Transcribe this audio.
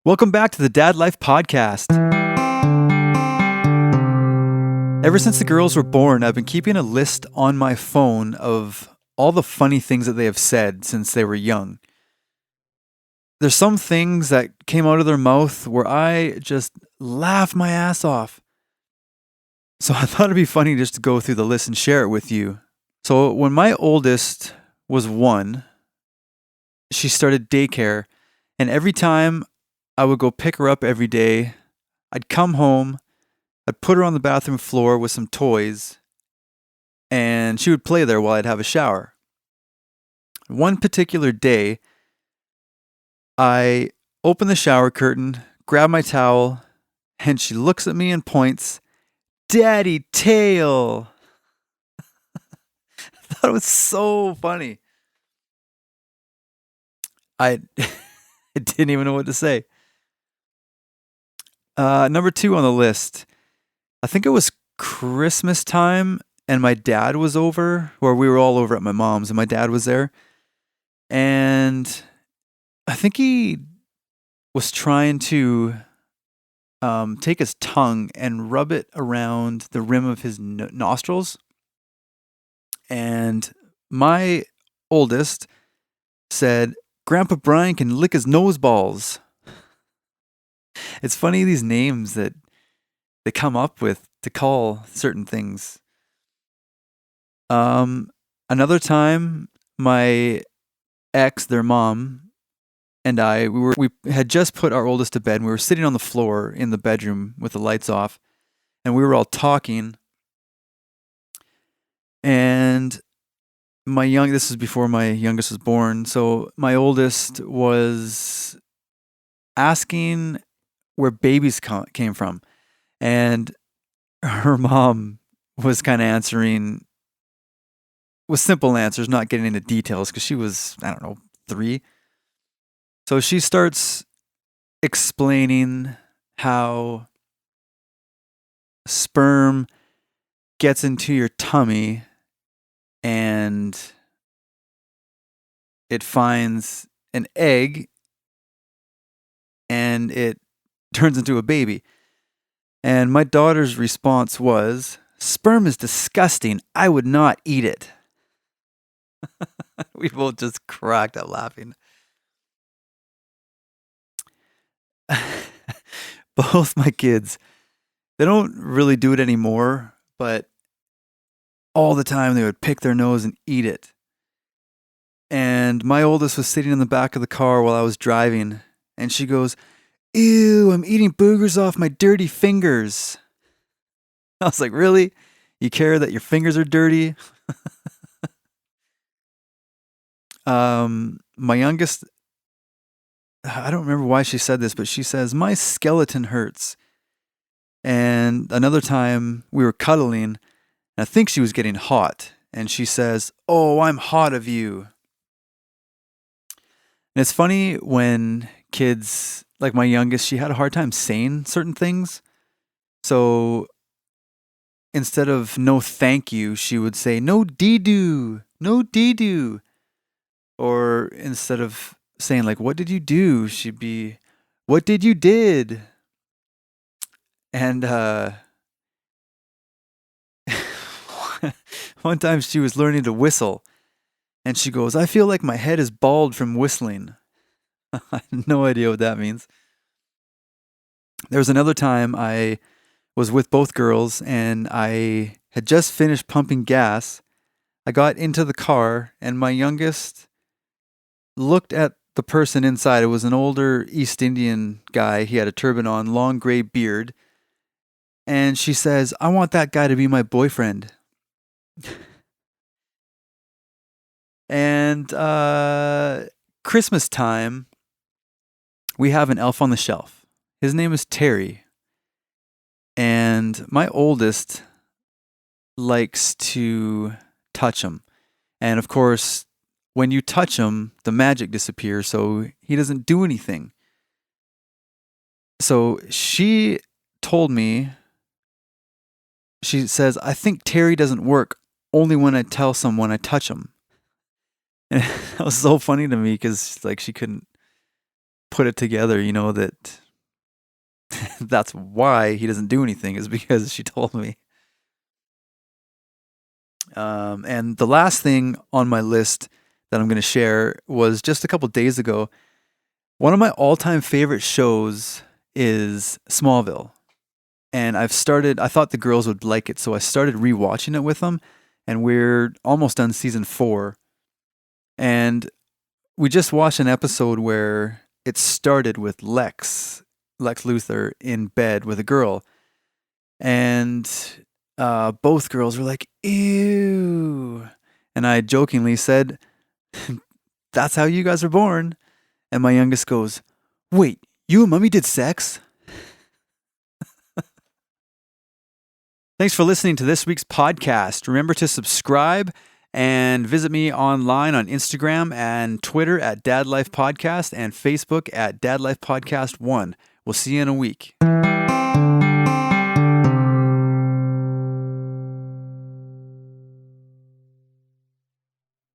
Welcome back to the Dadlife podcast. Ever since the girls were born, I've been keeping a list on my phone of all the funny things that they have said since they were young. There's some things that came out of their mouth where I just laugh my ass off. So I thought it'd be funny just to go through the list and share it with you. So when my oldest was 1, she started daycare, and every time I would go pick her up every day, I'd come home, I'd put her on the bathroom floor with some toys, and she would play there while I'd have a shower. One particular day, I open the shower curtain, grab my towel, and she looks at me and points, "Daddy tail." I thought it was so funny. I didn't even know what to say. Number 2 on the list. I think it was Christmas time, and my dad was over, or we were all over at my mom's, and my dad was there. And I think he was trying to take his tongue and rub it around the rim of his nostrils. And my oldest said, "Grandpa Brian can lick his nose balls." It's funny, these names that they come up with to call certain things. Another time, my ex, their mom, and I, we had just put our oldest to bed, and we were sitting on the floor in the bedroom with the lights off, and we were all talking. And this is before my youngest was born, so my oldest was asking where babies came from. And her mom was kind of answering with simple answers, not getting into details, because she was, 3. So she starts explaining how sperm gets into your tummy and it finds an egg and it turns into a baby. And my daughter's response was, "Sperm is disgusting. I would not eat it." We both just cracked up laughing. Both my kids, they don't really do it anymore, but all the time they would pick their nose and eat it. And my oldest was sitting in the back of the car while I was driving, and she goes, "Ew, I'm eating boogers off my dirty fingers." I was like, "Really? You care that your fingers are dirty?" My youngest, I don't remember why she said this, but she says, "My skeleton hurts." And another time we were cuddling, and I think she was getting hot, and she says, "Oh, I'm hot of you." And it's funny when kids, like my youngest, she had a hard time saying certain things. So instead of "no thank you," she would say, "no dee-doo, no dee-doo." Or instead of saying like, "what did you do?" she'd be, "what did you did?" And one time she was learning to whistle, and she goes, "I feel like my head is bald from whistling." I have no idea what that means. There was another time I was with both girls, and I had just finished pumping gas. I got into the car, and my youngest looked at the person inside. It was an older East Indian guy. He had a turban on, long gray beard. And she says, "I want that guy to be my boyfriend." And Christmas time, we have an elf on the shelf. His name is Terry. And my oldest likes to touch him. And of course, when you touch him, the magic disappears, so he doesn't do anything. So she told me, she says, "I think Terry doesn't work only when I tell someone I touch him." And that was so funny to me because like she couldn't put it together, that that's why he doesn't do anything, is because she told me. And the last thing on my list that I'm going to share was just a couple days ago. One of my all-time favorite shows is Smallville. And I thought the girls would like it, so I started rewatching it with them. And we're almost done season 4. And we just watched an episode where it started with Lex Luthor in bed with a girl. And both girls were like, ew. And I jokingly said, that's how you guys are born. And my youngest goes, wait, you and mommy did sex? Thanks for listening to this week's podcast. Remember to subscribe and visit me online on Instagram and Twitter at Dadlife Podcast and Facebook at Dadlife Podcast 1. We'll see you in a week.